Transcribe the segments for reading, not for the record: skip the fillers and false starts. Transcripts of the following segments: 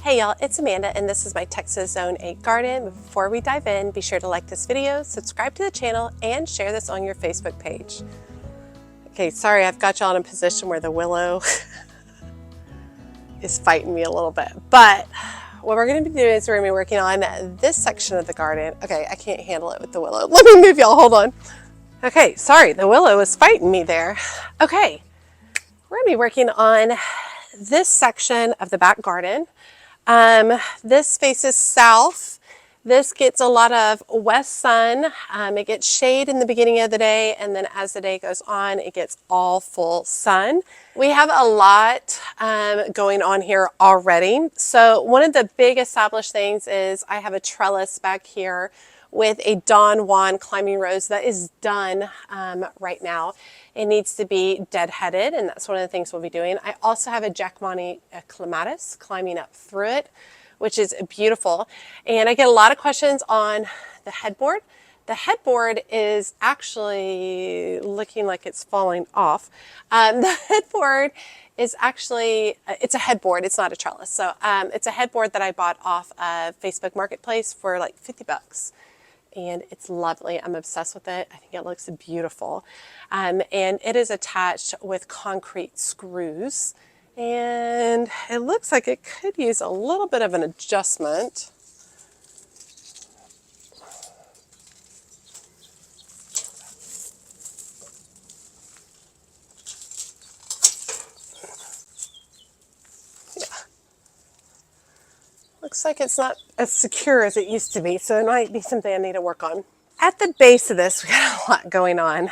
Hey y'all, it's Amanda and this is my Texas Zone 8 garden. Before we dive in, be sure to like this video, subscribe to the channel, and share this on your Facebook page. Okay, sorry I've got y'all in a position where the willow is fighting me a little bit, but what we're going to be doing is we're going to be working on this section of the garden. Okay, I can't handle it with the willow. Let me move y'all, hold on. Okay, sorry, the willow is fighting me there. Okay, we're going to be working on this section of the back garden. This faces south. This gets a lot of west sun. It gets shade in the beginning of the day, and then as the day goes on, it gets all full sun. We have a lot going on here already. So one of the big established things is I have a trellis back here with a Don Juan climbing rose that is done right now. It needs to be deadheaded, and that's one of the things we'll be doing. I also have a Jackmani clematis climbing up through it, which is beautiful. And I get a lot of questions on the headboard. The headboard is actually looking like it's falling off. The headboard is actually, it's a headboard, it's not a trellis. So it's a headboard that I bought off of Facebook Marketplace for like 50 bucks. And it's lovely. I'm obsessed with it. I think it looks beautiful. And it is attached with concrete screws. And it looks like it could use a little bit of an adjustment. Looks like it's not as secure as it used to be, so it might be something I need to work on. At the base of this, we got a lot going on.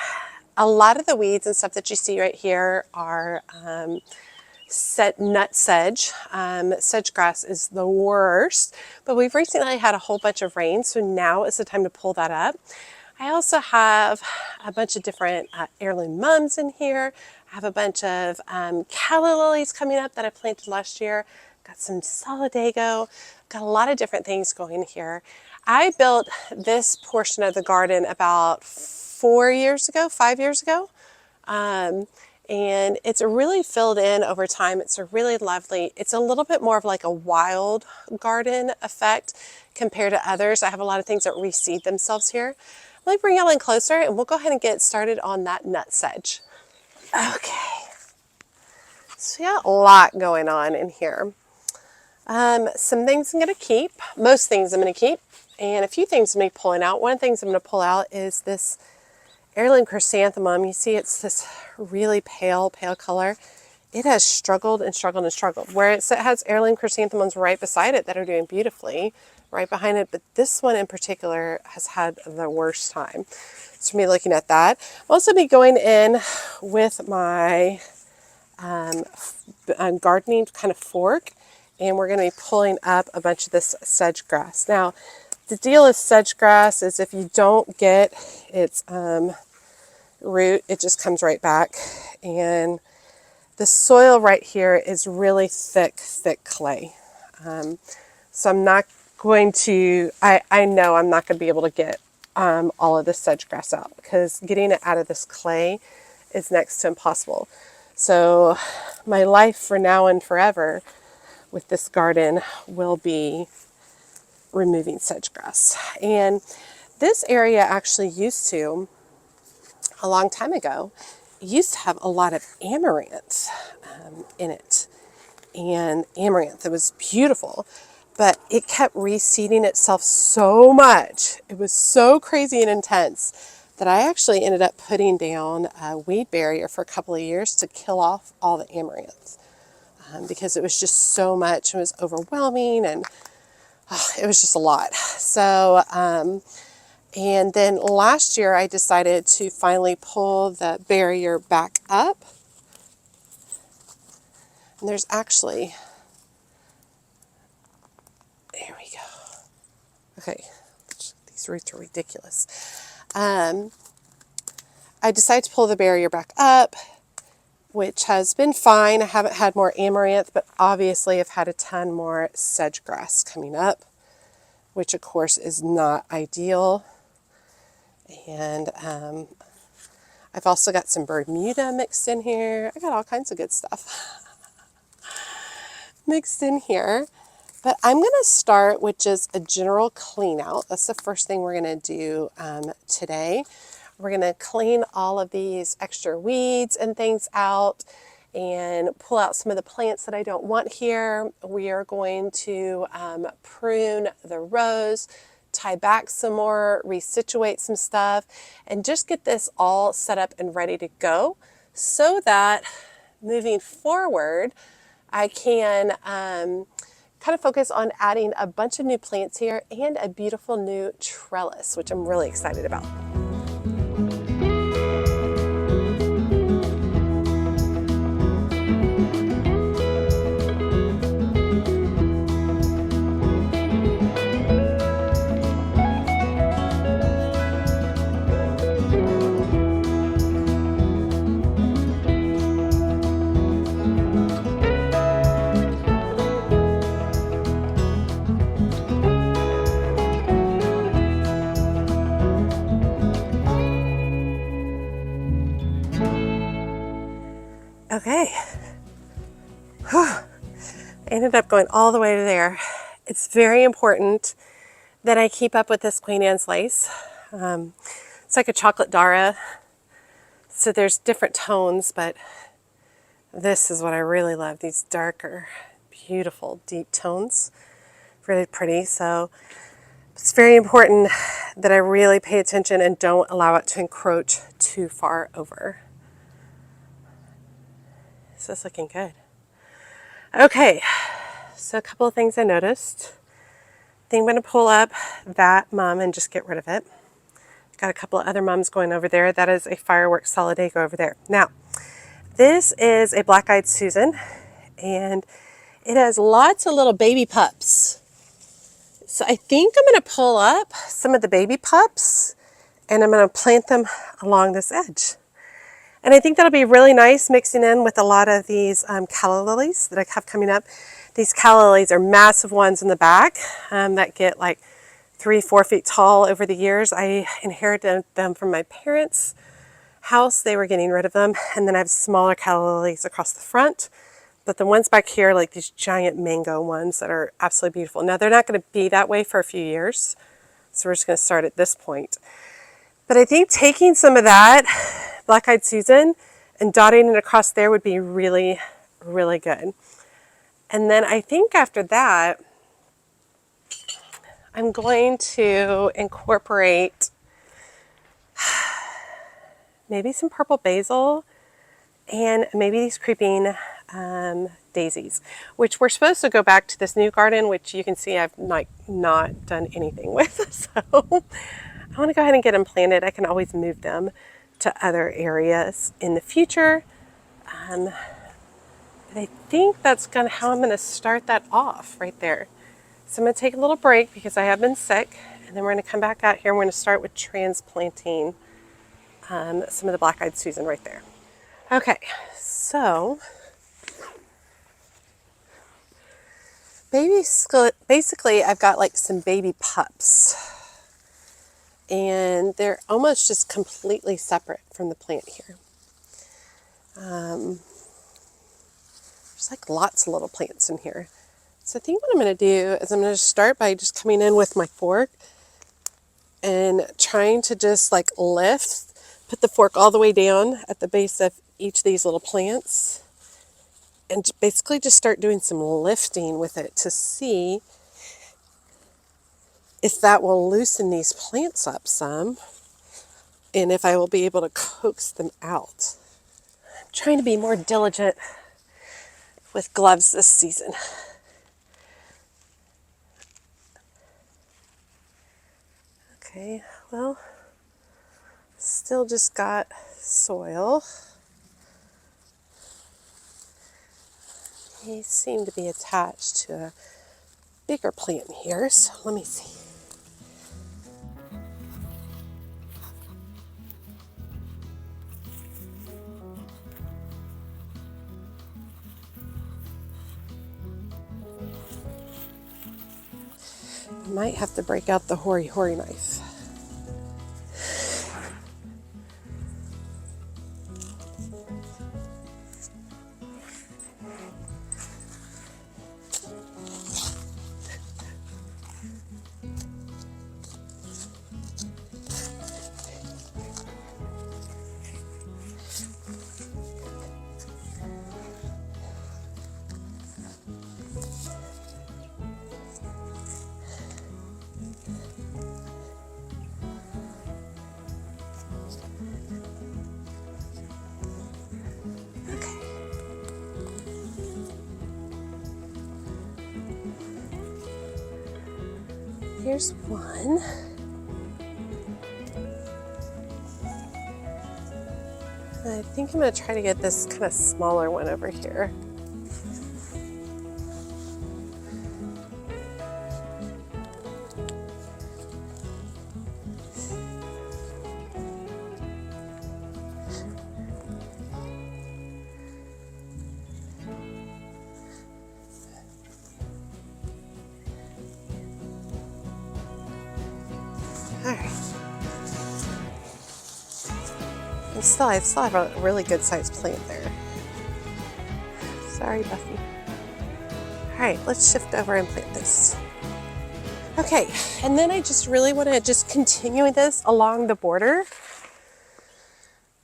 A lot of the weeds and stuff that you see right here are nut sedge. Sedge grass is the worst, but we've recently had a whole bunch of rain, so now is the time to pull that up. I also have a bunch of different heirloom mums in here. I have a bunch of calla lilies coming up that I planted last year. Got some solidago, got a lot of different things going here. I built this portion of the garden about 5 years ago. And it's really filled in over time. It's a really lovely, it's a little bit more of like a wild garden effect compared to others. I have a lot of things that reseed themselves here. Let me bring y'all in closer and we'll go ahead and get started on that nut sedge. Okay, so we got a lot going on in here. Some things I'm going to keep, most things I'm going to keep, and a few things I'm going to be pulling out. One of the things I'm going to pull out is this heirloom chrysanthemum. You see it's this really pale color. It has struggled and struggled and struggled. Where it has heirloom chrysanthemums right beside it that are doing beautifully, right behind it, but this one in particular has had the worst time. So me looking at that. I'll also be going in with my gardening kind of fork, and we're going to be pulling up a bunch of this sedge grass. Now, the deal with sedge grass is if you don't get its root, it just comes right back. And the soil right here is really thick clay. So I'm not going to, I know I'm not going to be able to get all of the sedge grass out because getting it out of this clay is next to impossible. So my life for now and forever with this garden will be removing sedge grass. And this area actually used to, a long time ago, used to have a lot of amaranth in it. And amaranth, it was beautiful, but it kept reseeding itself so much. It was so crazy and intense that I actually ended up putting down a weed barrier for a couple of years to kill off all the amaranths. Because it was just so much, it was overwhelming, and it was just a lot. So, and then last year I decided to finally pull the barrier back up. And there's actually, there we go. Okay, these roots are ridiculous. I decided to pull the barrier back up, which has been fine. I haven't had more amaranth, but obviously I've had a ton more sedge grass coming up, which of course is not ideal. And I've also got some Bermuda mixed in here. I got all kinds of good stuff mixed in here. But I'm going to start with just a general clean out. That's the first thing we're going to do today. We're going to clean all of these extra weeds and things out and pull out some of the plants that I don't want here. We are going to prune the rows, tie back some more, resituate some stuff, and just get this all set up and ready to go so that moving forward, I can kind of focus on adding a bunch of new plants here and a beautiful new trellis, which I'm really excited about. Okay, I ended up going all the way to there. It's very important that I keep up with this Queen Anne's lace. It's like a chocolate Dara, so there's different tones, but this is what I really love, these darker, beautiful, deep tones. Really pretty, so it's very important that I really pay attention and don't allow it to encroach too far over. This is looking good. Okay, so a couple of things I noticed. I think I'm going to pull up that mum and just get rid of it. Got a couple of other mums going over there. That is a Fireworks Solidago over there. Now, this is a Black-Eyed Susan, and it has lots of little baby pups. So I think I'm going to pull up some of the baby pups, and I'm going to plant them along this edge. And I think that'll be really nice mixing in with a lot of these calla lilies that I have coming up. These calla lilies are massive ones in the back that get like 3-4 feet tall over the years. I inherited them from my parents' house. They were getting rid of them. And then I have smaller calla lilies across the front. But the ones back here are like these giant mango ones that are absolutely beautiful. Now they're not going to be that way for a few years. So we're just going to start at this point. But I think taking some of that Black-Eyed Susan and dotting it across there would be really, really good. And then I think after that, I'm going to incorporate maybe some purple basil and maybe these creeping daisies, which we're supposed to go back to this new garden, which you can see I've not done anything with. So I want to go ahead and get them planted. I can always move them to other areas in the future. But I think that's how I'm going to start that off right there. So I'm going to take a little break because I have been sick, and then we're going to come back out here and we're going to start with transplanting some of the Black-Eyed Susan right there. Okay, so basically I've got like some baby pups. And they're almost just completely separate from the plant here. There's like lots of little plants in here. So I think what I'm going to do is I'm going to start by just coming in with my fork and trying to just like put the fork all the way down at the base of each of these little plants and basically just start doing some lifting with it to see if that will loosen these plants up some, and if I will be able to coax them out. I'm trying to be more diligent with gloves this season. Okay, well, still just got soil. They seem to be attached to a bigger plant here, so let me see. Might have to break out the hoary knife. Here's one. I think I'm going to try to get this kind of smaller one over here. Alright. I still have a really good sized plant there. Sorry, Buffy. Alright, let's shift over and plant this. Okay, and then I just really want to just continue this along the border.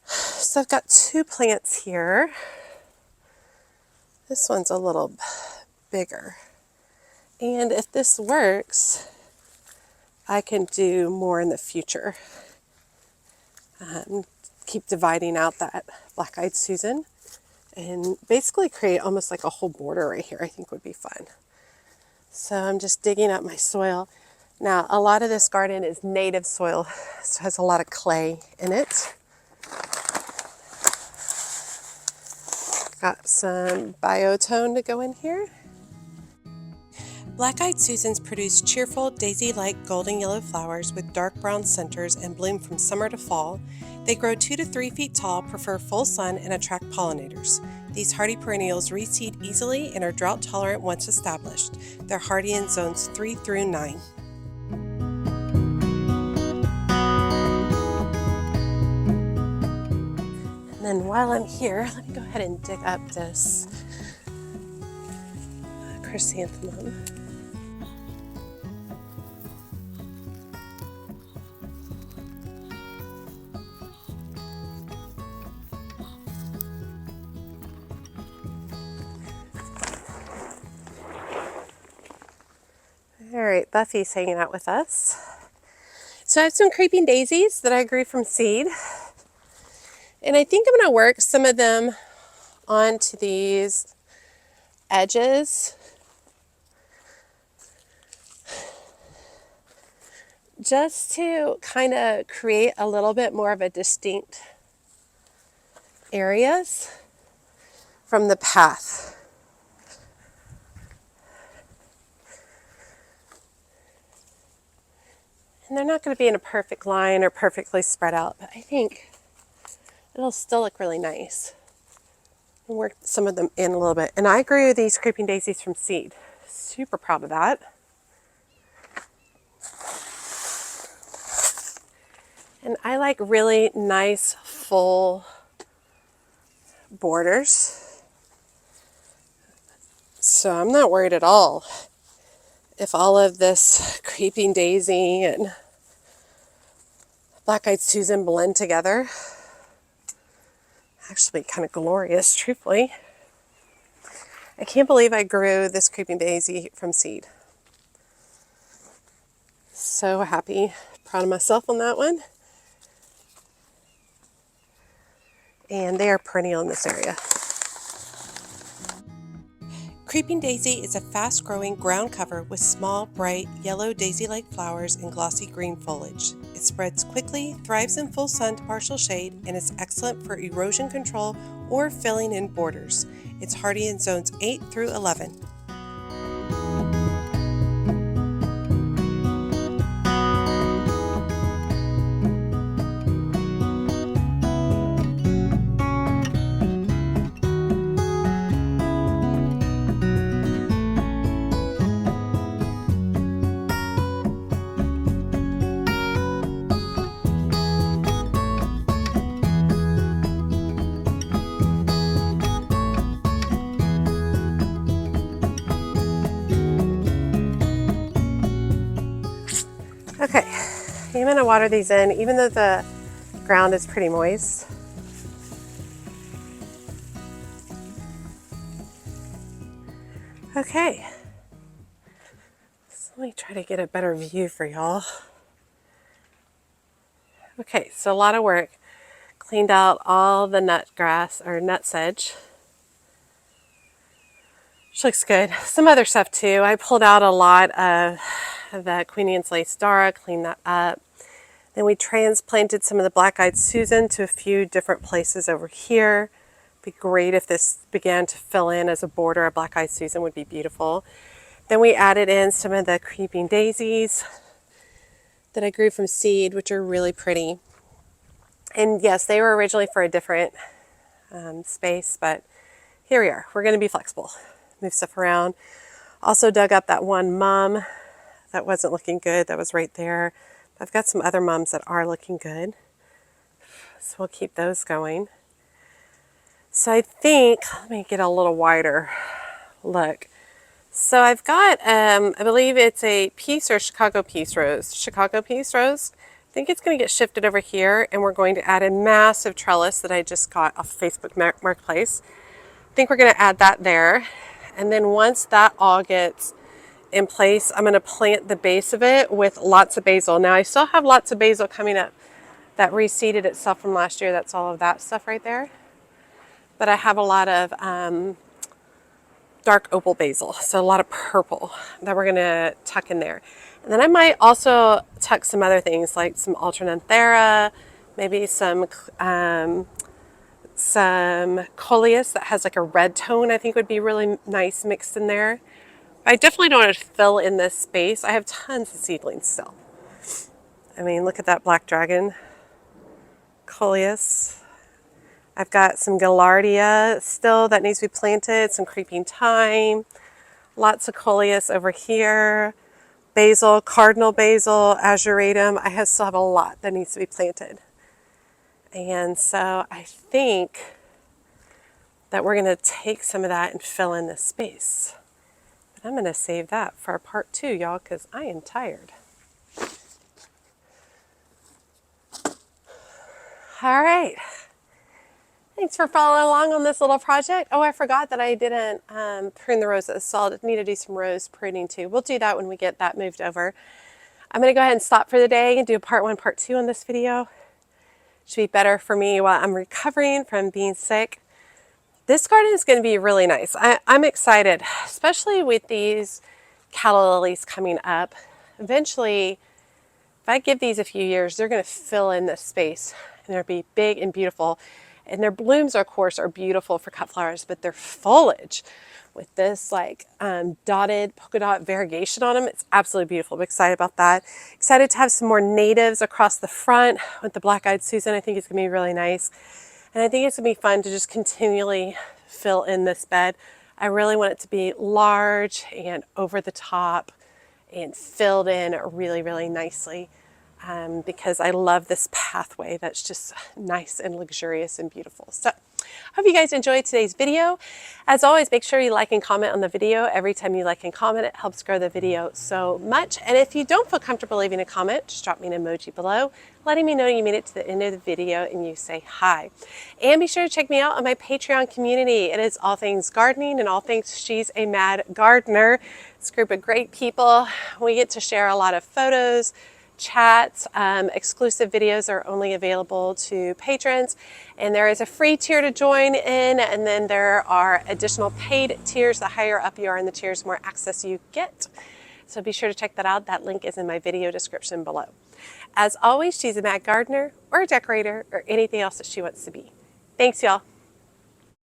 So I've got 2 plants here. This one's a little bigger. And if this works, I can do more in the future. Keep dividing out that black-eyed Susan and basically create almost like a whole border right here. I think would be fun. So I'm just digging up my soil. Now, a lot of this garden is native soil, so it has a lot of clay in it. Got some biotone to go in here. Black-eyed Susans produce cheerful, daisy-like golden yellow flowers with dark brown centers and bloom from summer to fall. They grow 2 to 3 feet tall, prefer full sun, and attract pollinators. These hardy perennials reseed easily and are drought tolerant once established. They're hardy in zones 3 through 9. And then while I'm here, let me go ahead and dig up this chrysanthemum. All right, Buffy's hanging out with us. So I have some creeping daisies that I grew from seed. And I think I'm going to work some of them onto these edges. Just to kind of create a little bit more of a distinct areas from the path. And they're not going to be in a perfect line or perfectly spread out, but I think it'll still look really nice. And work some of them in a little bit. And I grew these creeping daisies from seed. Super proud of that. And I like really nice, full borders. So I'm not worried at all if all of this creeping daisy and black-eyed Susan blend together. Actually kind of glorious, truthfully. I can't believe I grew this creeping daisy from seed. So happy, proud of myself on that one. And they are perennial in this area. Creeping daisy is a fast-growing ground cover with small, bright, yellow daisy-like flowers and glossy green foliage. It spreads quickly, thrives in full sun to partial shade, and is excellent for erosion control or filling in borders. It's hardy in zones 8 through 11. Okay, I'm going to water these in, even though the ground is pretty moist. Okay, so let me try to get a better view for y'all. Okay, so a lot of work. Cleaned out all the nut grass, or nut sedge. Which looks good. Some other stuff too. I pulled out a lot of the Queen Anne's Lace Dara, cleaned that up. Then we transplanted some of the Black-Eyed Susan to a few different places over here. Be great if this began to fill in as a border. A Black-Eyed Susan would be beautiful. Then we added in some of the Creeping Daisies that I grew from seed, which are really pretty. And yes, they were originally for a different space, but here we are. We're going to be flexible. Move stuff around. Also dug up that one mum that wasn't looking good. That was right there. I've got some other mums that are looking good. So we'll keep those going. So I think, let me get a little wider look. So I've got, I believe it's a peace or Chicago peace rose. Chicago peace rose. I think it's going to get shifted over here, and we're going to add a massive trellis that I just got off Facebook Marketplace. I think we're going to add that there. And then once that all gets in place, I'm going to plant the base of it with lots of basil. Now I still have lots of basil coming up that reseeded itself from last year. That's all of that stuff right there. But I have a lot of dark opal basil, so a lot of purple that we're going to tuck in there. And then I might also tuck some other things like some alternanthera, maybe some coleus that has like a red tone I think would be really nice mixed in there. I definitely don't want to fill in this space. I have tons of seedlings still. I mean, look at that black dragon coleus. I've got some gaillardia still that needs to be planted, some creeping thyme, lots of coleus over here, basil, cardinal basil, azuratum. I still have a lot that needs to be planted. And so I think that we're going to take some of that and fill in this space. But I'm going to save that for part 2, y'all, because I am tired. All right. Thanks for following along on this little project. Oh, I forgot that I didn't prune the roses, so I'll need to do some rose pruning too. We'll do that when we get that moved over. I'm going to go ahead and stop for the day and do part 1, part 2 on this video. Should be better for me while I'm recovering from being sick. This garden is going to be really nice. I'm excited, especially with these calla lilies coming up. Eventually, if I give these a few years, they're going to fill in this space and they'll be big and beautiful. And their blooms, of course, are beautiful for cut flowers, but their foliage with this like dotted polka dot variegation on them, it's absolutely beautiful. I'm excited about that. Excited to have some more natives across the front with the Black-Eyed Susan. I think it's going to be really nice. And I think it's going to be fun to just continually fill in this bed. I really want it to be large and over the top and filled in really, really nicely. Because I love this pathway that's just nice and luxurious and beautiful. So I hope you guys enjoyed today's video. As always, make sure you like and comment on the video. Every time you like and comment, it helps grow the video so much. And if you don't feel comfortable leaving a comment, just drop me an emoji below, letting me know you made it to the end of the video and you say hi. And be sure to check me out on my Patreon community. It is all things gardening and all things She's a Mad Gardener. It's a group of great people. We get to share a lot of photos, chats, exclusive videos are only available to patrons, and there is a free tier to join in, and then there are additional paid tiers. The higher up you are in the tiers, the more access you get. So be sure to check that out. That link is in my video description below. As always, she's a mad gardener or a decorator or anything else that she wants to be. Thanks, y'all.